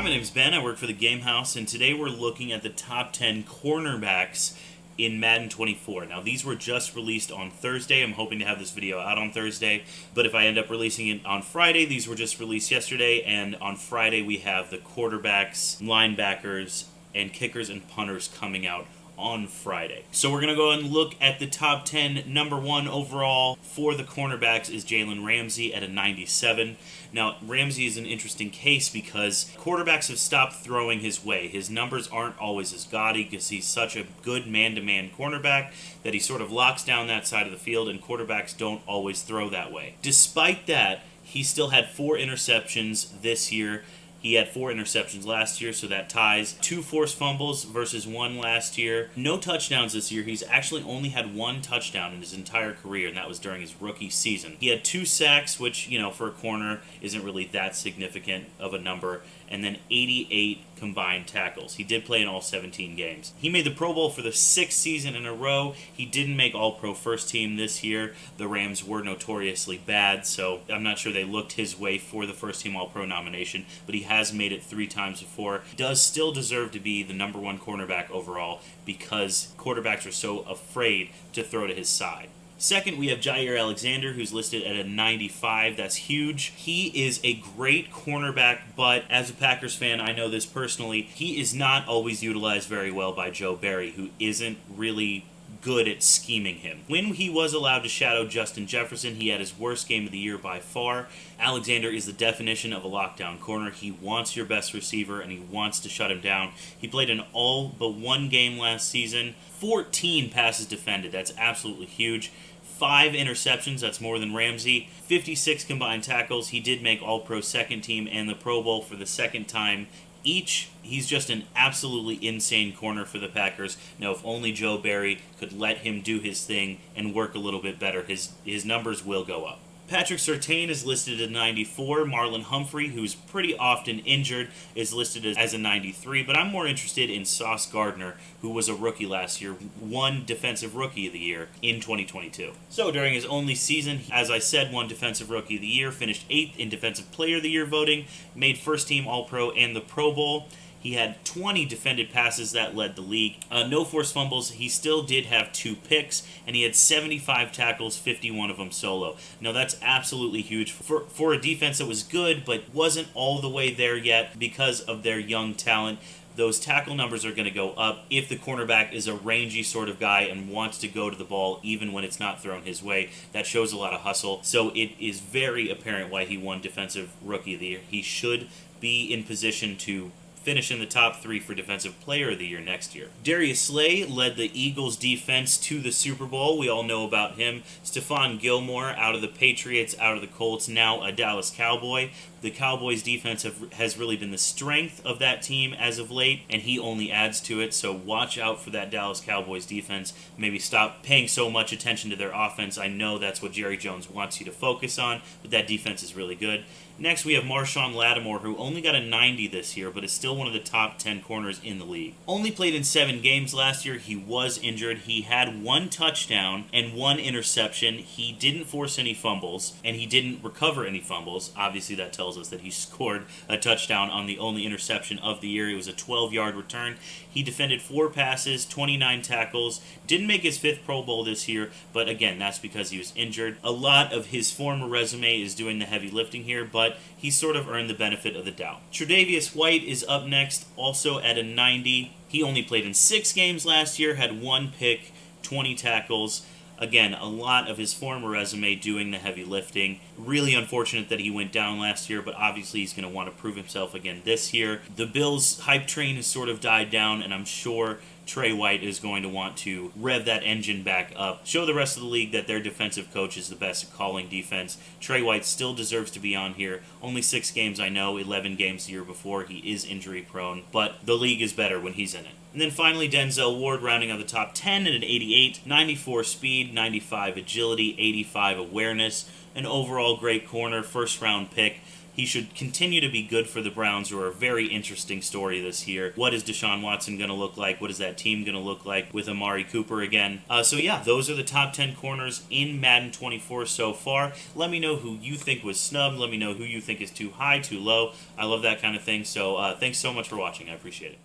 my name's Ben. I work for the Game House, and today we're looking at the top 10 cornerbacks in Madden 24. Now, these were just released on Thursday. I'm hoping to have this video out on Thursday, but if I end up releasing it on Friday, these were just released yesterday, and on Friday we have the quarterbacks, linebackers, and kickers and punters coming out on Friday. So we're going to go and look at the top 10. Number 1 overall for the cornerbacks is Jalen Ramsey at a 97. Now, Ramsey is an interesting case because quarterbacks have stopped throwing his way. His numbers aren't always as gaudy because he's such a good man-to-man cornerback that he sort of locks down that side of the field, and quarterbacks don't always throw that way. Despite that, he still had 4 interceptions this year. He had 4 interceptions last year, so that ties. 2 forced fumbles versus 1 last year. No touchdowns this year. He's actually only had 1 touchdown in his entire career, and that was during his rookie season. He had 2 sacks, which, for a corner isn't really that significant of a number, and then 88 combined tackles. He did play in all 17 games. He made the Pro Bowl for the 6th season in a row. He didn't make All-Pro First Team this year. The Rams were notoriously bad, so I'm not sure they looked his way for the First Team All-Pro nomination, but he has made it 3 times before. He does still deserve to be the number 1 cornerback overall because quarterbacks are so afraid to throw to his side. Second, we have Jair Alexander, who's listed at a 95. That's huge. He is a great cornerback, but as a Packers fan, I know this personally, he is not always utilized very well by Joe Barry, who isn't really good at scheming him. When he was allowed to shadow Justin Jefferson, he had his worst game of the year by far. Alexander is the definition of a lockdown corner. He wants your best receiver, and he wants to shut him down. He played in all but 1 game last season. 14 passes defended. That's absolutely huge. 5 interceptions, that's more than Ramsey. 56 combined tackles. He did make All-Pro Second Team and the Pro Bowl for the 2nd time each. He's just an absolutely insane corner for the Packers. Now, if only Joe Barry could let him do his thing and work a little bit better, his numbers will go up. Patrick Surtain is listed at 94. Marlon Humphrey, who's pretty often injured, is listed as a 93. But I'm more interested in Sauce Gardner, who was a rookie last year, won Defensive Rookie of the Year in 2022. So during his only season, as I said, won Defensive Rookie of the Year, finished 8th in Defensive Player of the Year voting, made First Team All-Pro and the Pro Bowl. He had 20 defended passes that led the league. No forced fumbles. He still did have 2 picks, and he had 75 tackles, 51 of them solo. Now, that's absolutely huge for a defense that was good, but wasn't all the way there yet because of their young talent. Those tackle numbers are going to go up if the cornerback is a rangy sort of guy and wants to go to the ball even when it's not thrown his way. That shows a lot of hustle. So it is very apparent why he won Defensive Rookie of the Year. He should be in position to finish in the top 3 for Defensive Player of the Year next year. Darius Slay led the Eagles defense to the Super Bowl. We all know about him. Stephon Gilmore out of the Patriots, out of the Colts, now a Dallas Cowboy. The Cowboys defense has really been the strength of that team as of late, and he only adds to it, so watch out for that Dallas Cowboys defense. Maybe stop paying so much attention to their offense. I know that's what Jerry Jones wants you to focus on, but that defense is really good. Next, we have Marshawn Lattimore, who only got a 90 this year, but is still one of the top 10 corners in the league. Only played in 7 games last year. He was injured. He had 1 touchdown and 1 interception. He didn't force any fumbles, and he didn't recover any fumbles. Obviously, that tells us that he scored a touchdown on the only interception of the year. It was a 12-yard return. He defended 4 passes, 29 tackles. Didn't make his 5th Pro Bowl this year, but again, that's because he was injured. A lot of his former resume is doing the heavy lifting here, but he sort of earned the benefit of the doubt. Tre'Davious White is up next, also at a 90. He only played in 6 games last year, had 1 pick, 20 tackles. Again, a lot of his former resume doing the heavy lifting. Really unfortunate that he went down last year, but obviously he's going to want to prove himself again this year. The Bills' hype train has sort of died down, and I'm sure Trey White is going to want to rev that engine back up, show the rest of the league that their defensive coach is the best at calling defense. Trey White still deserves to be on here. Only 6 games, I know, 11 games the year before. He is injury prone, but the league is better when he's in it. And then finally, Denzel Ward rounding out the top 10 at an 88, 94 speed, 95 agility, 85 awareness. an overall great corner, first-round pick. He should continue to be good for the Browns, who are a very interesting story this year. What is Deshaun Watson going to look like? What is that team going to look like with Amari Cooper again? So yeah, those are the top 10 corners in Madden 24 so far. Let me know who you think was snubbed. Let me know who you think is too high, too low. I love that kind of thing. So thanks so much for watching. I appreciate it.